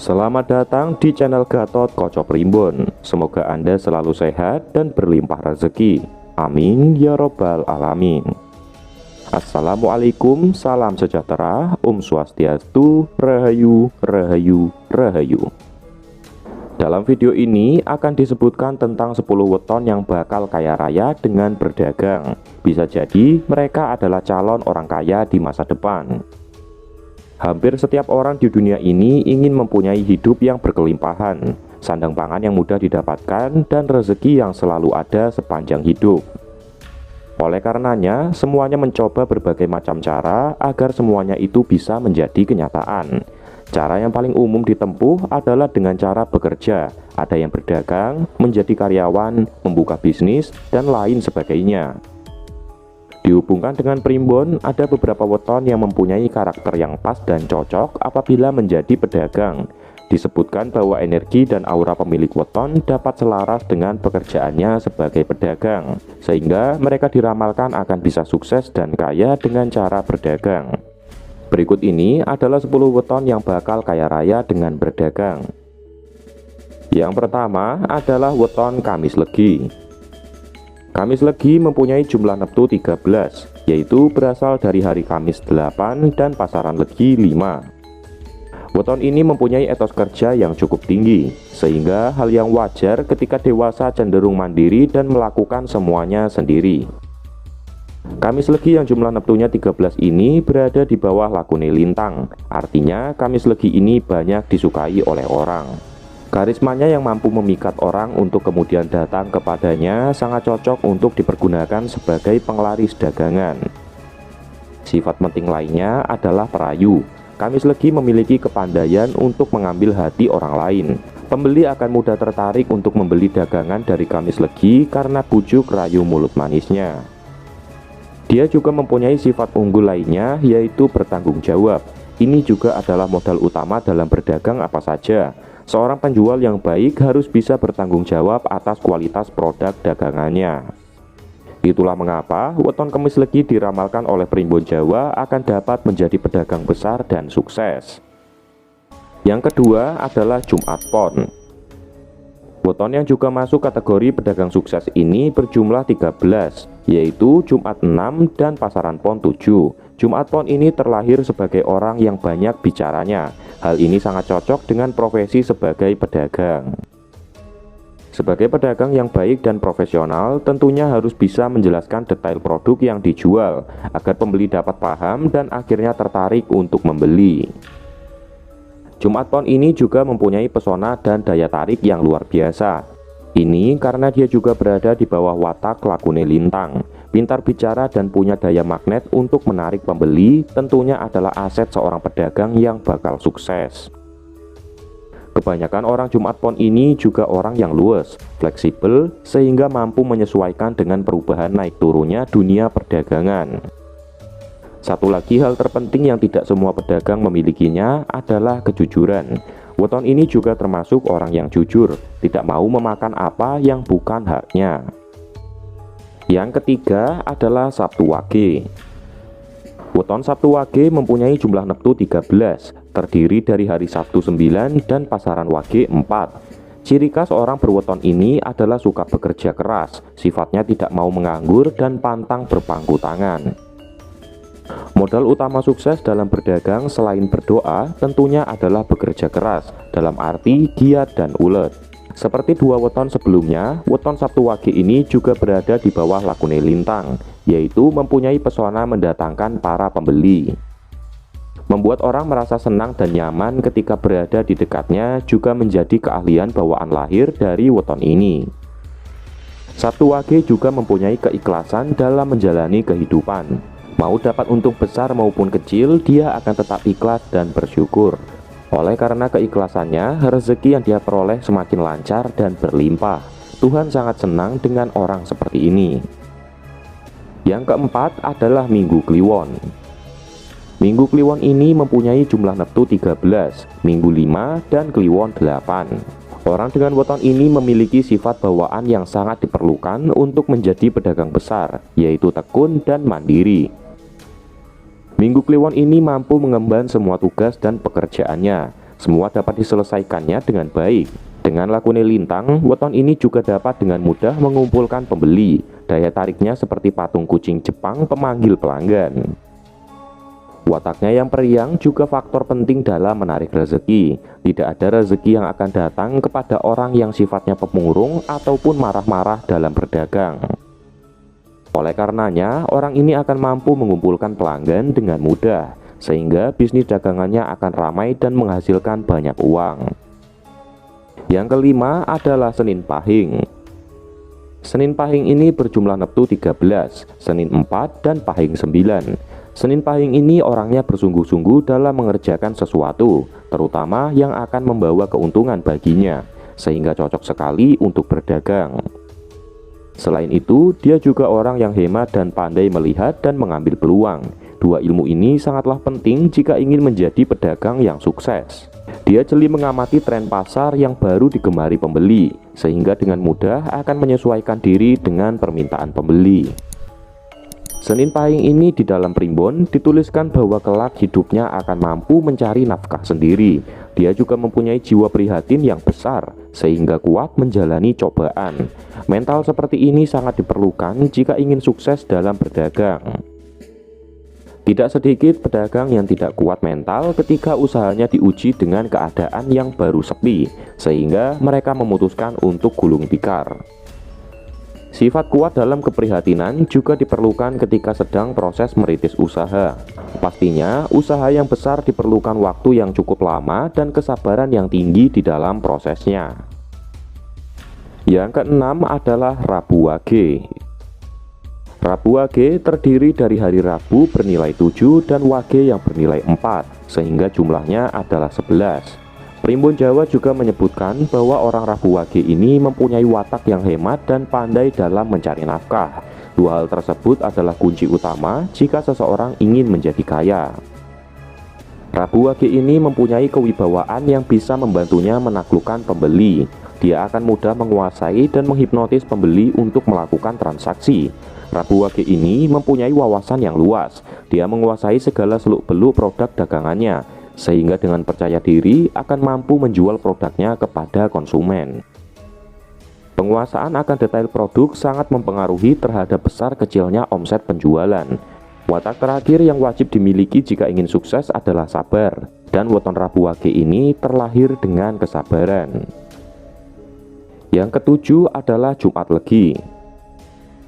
Selamat datang di channel Gatot Koco Primbon. Semoga Anda selalu sehat dan berlimpah rezeki. Amin ya robbal alamin. Assalamualaikum, salam sejahtera, Swastiastu, Rahayu, Rahayu, Rahayu. Dalam video ini akan disebutkan tentang 10 weton yang bakal kaya raya dengan berdagang. Bisa jadi mereka adalah calon orang kaya di masa depan. Hampir setiap orang di dunia ini ingin mempunyai hidup yang berkelimpahan, sandang pangan yang mudah didapatkan, dan rezeki yang selalu ada sepanjang hidup. Oleh karenanya, semuanya mencoba berbagai macam cara agar semuanya itu bisa menjadi kenyataan. Cara yang paling umum ditempuh adalah dengan cara bekerja, ada yang berdagang, menjadi karyawan, membuka bisnis, dan lain sebagainya. Dihubungkan dengan primbon, ada beberapa weton yang mempunyai karakter yang pas dan cocok apabila menjadi pedagang. Disebutkan bahwa energi dan aura pemilik weton dapat selaras dengan pekerjaannya sebagai pedagang, sehingga mereka diramalkan akan bisa sukses dan kaya dengan cara berdagang. Berikut ini adalah 10 weton yang bakal kaya raya dengan berdagang. Yang pertama adalah weton Kamis Legi. Kamis Legi mempunyai jumlah neptu 13, yaitu berasal dari hari Kamis 8 dan pasaran Legi 5. Weton ini mempunyai etos kerja yang cukup tinggi, sehingga hal yang wajar ketika dewasa cenderung mandiri dan melakukan semuanya sendiri. Kamis Legi yang jumlah neptunya 13 ini berada di bawah lakune lintang, artinya Kamis Legi ini banyak disukai oleh orang. Karismanya yang mampu memikat orang untuk kemudian datang kepadanya sangat cocok untuk dipergunakan sebagai penglaris dagangan. Sifat penting lainnya adalah perayu. Kamis Legi memiliki kepandaian untuk mengambil hati orang lain. Pembeli akan mudah tertarik untuk membeli dagangan dari Kamis Legi karena bujuk rayu mulut manisnya. Dia juga mempunyai sifat unggul lainnya, yaitu bertanggung jawab. Ini juga adalah modal utama dalam berdagang apa saja. Seorang penjual yang baik harus bisa bertanggung jawab atas kualitas produk dagangannya. Itulah mengapa weton Kamis Legi diramalkan oleh primbon Jawa akan dapat menjadi pedagang besar dan sukses. Yang kedua adalah Jumat Pon. Weton yang juga masuk kategori pedagang sukses ini berjumlah 13, yaitu Jumat 6 dan pasaran Pon 7. Jumat Pon ini terlahir sebagai orang yang banyak bicaranya. Hal ini sangat cocok dengan profesi sebagai pedagang. Sebagai pedagang yang baik dan profesional, tentunya harus bisa menjelaskan detail produk yang dijual, agar pembeli dapat paham dan akhirnya tertarik untuk membeli. Jumat Pon ini juga mempunyai pesona dan daya tarik yang luar biasa. Ini karena dia juga berada di bawah watak lakune lintang. Pintar bicara dan punya daya magnet untuk menarik pembeli tentunya adalah aset seorang pedagang yang bakal sukses. Kebanyakan orang Jumat Pon ini juga orang yang luwes, fleksibel, sehingga mampu menyesuaikan dengan perubahan naik turunnya dunia perdagangan. Satu lagi hal terpenting yang tidak semua pedagang memilikinya adalah kejujuran. Weton ini juga termasuk orang yang jujur, tidak mau memakan apa yang bukan haknya. Yang ketiga adalah Sabtu Wage. Weton Sabtu Wage mempunyai jumlah neptu 13, terdiri dari hari Sabtu 9 dan pasaran Wage 4. Ciri khas orang berweton ini adalah suka bekerja keras, sifatnya tidak mau menganggur dan pantang berpangku tangan. Modal utama sukses dalam berdagang selain berdoa tentunya adalah bekerja keras, dalam arti giat dan ulet. Seperti dua weton sebelumnya, weton Sabtu Wage ini juga berada di bawah lakune lintang, yaitu mempunyai pesona mendatangkan para pembeli. Membuat orang merasa senang dan nyaman ketika berada di dekatnya juga menjadi keahlian bawaan lahir dari weton ini. Sabtu Wage juga mempunyai keikhlasan dalam menjalani kehidupan. Mau dapat untung besar maupun kecil, dia akan tetap ikhlas dan bersyukur. Oleh karena keikhlasannya, rezeki yang dia peroleh semakin lancar dan berlimpah. Tuhan sangat senang dengan orang seperti ini. Yang keempat adalah Minggu Kliwon. Minggu Kliwon ini mempunyai jumlah neptu 13, Minggu 5 dan Kliwon 8. Orang dengan weton ini memiliki sifat bawaan yang sangat diperlukan untuk menjadi pedagang besar, yaitu tekun dan mandiri. Minggu Kliwon ini mampu mengemban semua tugas dan pekerjaannya. Semua dapat diselesaikannya dengan baik. Dengan lakune lintang, weton ini juga dapat dengan mudah mengumpulkan pembeli. Daya tariknya seperti patung kucing Jepang pemanggil pelanggan. Wataknya yang periang juga faktor penting dalam menarik rezeki. Tidak ada rezeki yang akan datang kepada orang yang sifatnya pemurung ataupun marah-marah dalam berdagang. Oleh karenanya, orang ini akan mampu mengumpulkan pelanggan dengan mudah, sehingga bisnis dagangannya akan ramai dan menghasilkan banyak uang. Yang kelima adalah Senin Pahing. Senin Pahing ini berjumlah neptu 13, Senin 4, dan Pahing 9. Senin Pahing ini orangnya bersungguh-sungguh dalam mengerjakan sesuatu, terutama yang akan membawa keuntungan baginya, sehingga cocok sekali untuk berdagang. Selain itu, dia juga orang yang hemat dan pandai melihat dan mengambil peluang. Dua ilmu ini sangatlah penting jika ingin menjadi pedagang yang sukses. Dia jeli mengamati tren pasar yang baru digemari pembeli, sehingga dengan mudah akan menyesuaikan diri dengan permintaan pembeli. Senin Pahing ini di dalam primbon dituliskan bahwa kelak hidupnya akan mampu mencari nafkah sendiri. Dia juga mempunyai jiwa prihatin yang besar, sehingga kuat menjalani cobaan. Mental seperti ini sangat diperlukan jika ingin sukses dalam berdagang. Tidak sedikit pedagang yang tidak kuat mental ketika usahanya diuji dengan keadaan yang baru sepi, sehingga mereka memutuskan untuk gulung tikar. Sifat kuat dalam keprihatinan juga diperlukan ketika sedang proses merintis usaha. Pastinya, usaha yang besar diperlukan waktu yang cukup lama dan kesabaran yang tinggi di dalam prosesnya. Yang keenam adalah Rabu Wage. Rabu Wage terdiri dari hari Rabu bernilai 7 dan Wage yang bernilai 4, sehingga jumlahnya adalah 11. Primbon Jawa juga menyebutkan bahwa orang Rabu Wage ini mempunyai watak yang hemat dan pandai dalam mencari nafkah. Dua hal tersebut adalah kunci utama jika seseorang ingin menjadi kaya. Rabu Wage ini mempunyai kewibawaan yang bisa membantunya menaklukkan pembeli. Dia akan mudah menguasai dan menghipnotis pembeli untuk melakukan transaksi. Rabu Wage ini mempunyai wawasan yang luas. Dia menguasai segala seluk-beluk produk dagangannya, sehingga dengan percaya diri akan mampu menjual produknya kepada konsumen. Penguasaan akan detail produk sangat mempengaruhi terhadap besar kecilnya omset penjualan. Watak terakhir yang wajib dimiliki jika ingin sukses adalah sabar, dan weton Rabu Wage ini terlahir dengan kesabaran. Yang ketujuh adalah Jumat Legi.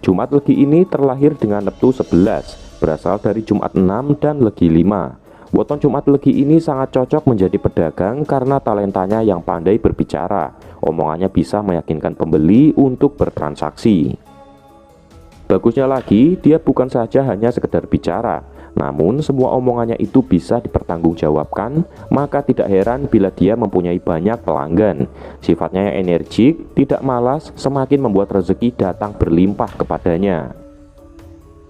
Jumat Legi ini terlahir dengan neptu 11, berasal dari Jumat 6 dan Legi 5. Weton Jumat Legi ini sangat cocok menjadi pedagang karena talentanya yang pandai berbicara. Omongannya bisa meyakinkan pembeli untuk bertransaksi. Bagusnya lagi, dia bukan saja hanya sekedar bicara, namun semua omongannya itu bisa dipertanggungjawabkan. Maka tidak heran bila dia mempunyai banyak pelanggan. Sifatnya yang energik, tidak malas, semakin membuat rezeki datang berlimpah kepadanya.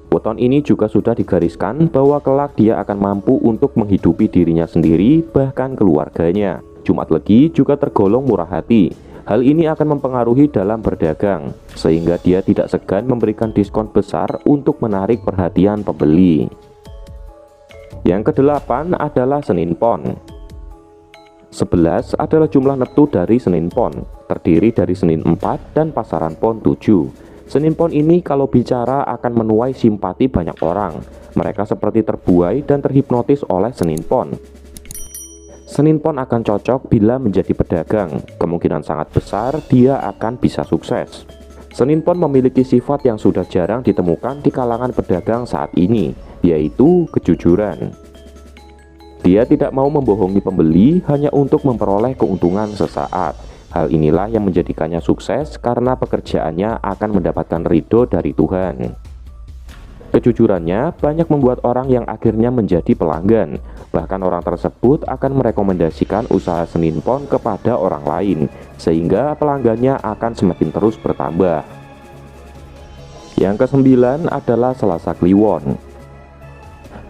Weton ini juga sudah digariskan bahwa kelak dia akan mampu untuk menghidupi dirinya sendiri, bahkan keluarganya. Jumat Legi juga tergolong murah hati. Hal ini akan mempengaruhi dalam berdagang, sehingga dia tidak segan memberikan diskon besar untuk menarik perhatian pembeli. Yang kedelapan adalah Senin Pon. 11 adalah jumlah neptu dari Senin Pon, terdiri dari Senin 4 dan pasaran Pon 7. Senin Pon ini kalau bicara akan menuai simpati banyak orang. Mereka seperti terbuai dan terhipnotis oleh Senin Pon. Senin Pon akan cocok bila menjadi pedagang. Kemungkinan sangat besar dia akan bisa sukses. Senin Pon memiliki sifat yang sudah jarang ditemukan di kalangan pedagang saat ini, yaitu kejujuran. Dia tidak mau membohongi pembeli hanya untuk memperoleh keuntungan sesaat. Hal inilah yang menjadikannya sukses karena pekerjaannya akan mendapatkan ridho dari Tuhan. Kejujurannya banyak membuat orang yang akhirnya menjadi pelanggan. Bahkan orang tersebut akan merekomendasikan usaha Senin Pon kepada orang lain, sehingga pelanggannya akan semakin terus bertambah. Yang kesembilan adalah Selasa Kliwon.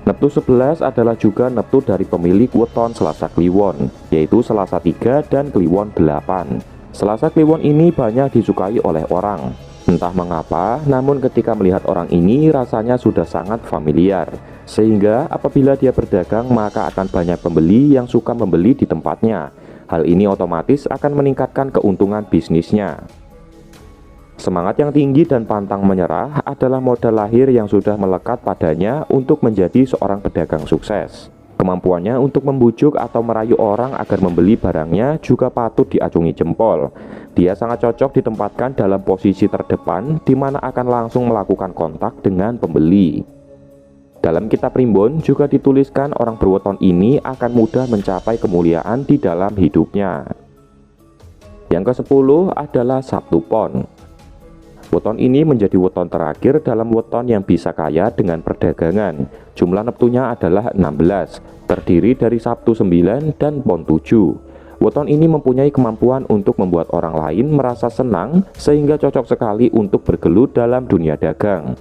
Neptu 11 adalah juga neptu dari pemilik weton Selasa Kliwon, yaitu Selasa 3 dan Kliwon 8. Selasa Kliwon ini banyak disukai oleh orang. Entah mengapa, namun ketika melihat orang ini rasanya sudah sangat familiar. Sehingga apabila dia berdagang maka akan banyak pembeli yang suka membeli di tempatnya. Hal ini otomatis akan meningkatkan keuntungan bisnisnya. Semangat yang tinggi dan pantang menyerah adalah modal lahir yang sudah melekat padanya untuk menjadi seorang pedagang sukses. Kemampuannya untuk membujuk atau merayu orang agar membeli barangnya juga patut diacungi jempol. Dia sangat cocok ditempatkan dalam posisi terdepan di mana akan langsung melakukan kontak dengan pembeli. Dalam kitab Primbon juga dituliskan orang berweton ini akan mudah mencapai kemuliaan di dalam hidupnya. Yang ke-10 adalah Sabtu Pon. Weton ini menjadi weton terakhir dalam weton yang bisa kaya dengan perdagangan. Jumlah neptunya adalah 16, terdiri dari Sabtu 9 dan Pon 7. Weton ini mempunyai kemampuan untuk membuat orang lain merasa senang sehingga cocok sekali untuk bergelut dalam dunia dagang.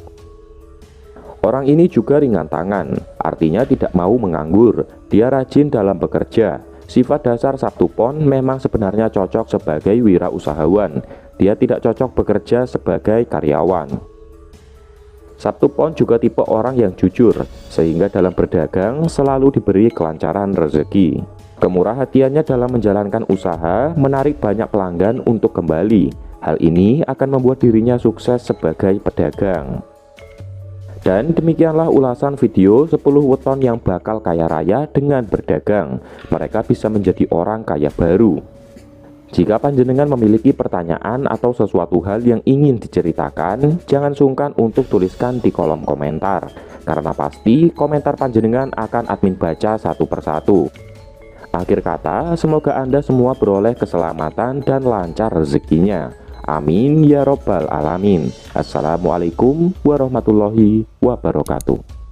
Orang ini juga ringan tangan, artinya tidak mau menganggur. Dia rajin dalam bekerja. Sifat dasar Sabtu Pon memang sebenarnya cocok sebagai wirausahawan. Dia tidak cocok bekerja sebagai karyawan. Sabtu Pon juga tipe orang yang jujur, sehingga dalam berdagang selalu diberi kelancaran rezeki. Kemurah hatiannya dalam menjalankan usaha menarik banyak pelanggan untuk kembali. Hal ini akan membuat dirinya sukses sebagai pedagang. Dan demikianlah ulasan video 10 weton yang bakal kaya raya dengan berdagang. Mereka bisa menjadi orang kaya baru. Jika panjenengan memiliki pertanyaan atau sesuatu hal yang ingin diceritakan, jangan sungkan untuk tuliskan di kolom komentar. Karena pasti komentar panjenengan akan admin baca satu persatu. Akhir kata, semoga Anda semua beroleh keselamatan dan lancar rezekinya. Amin ya robbal alamin. Assalamualaikum warahmatullahi wabarakatuh.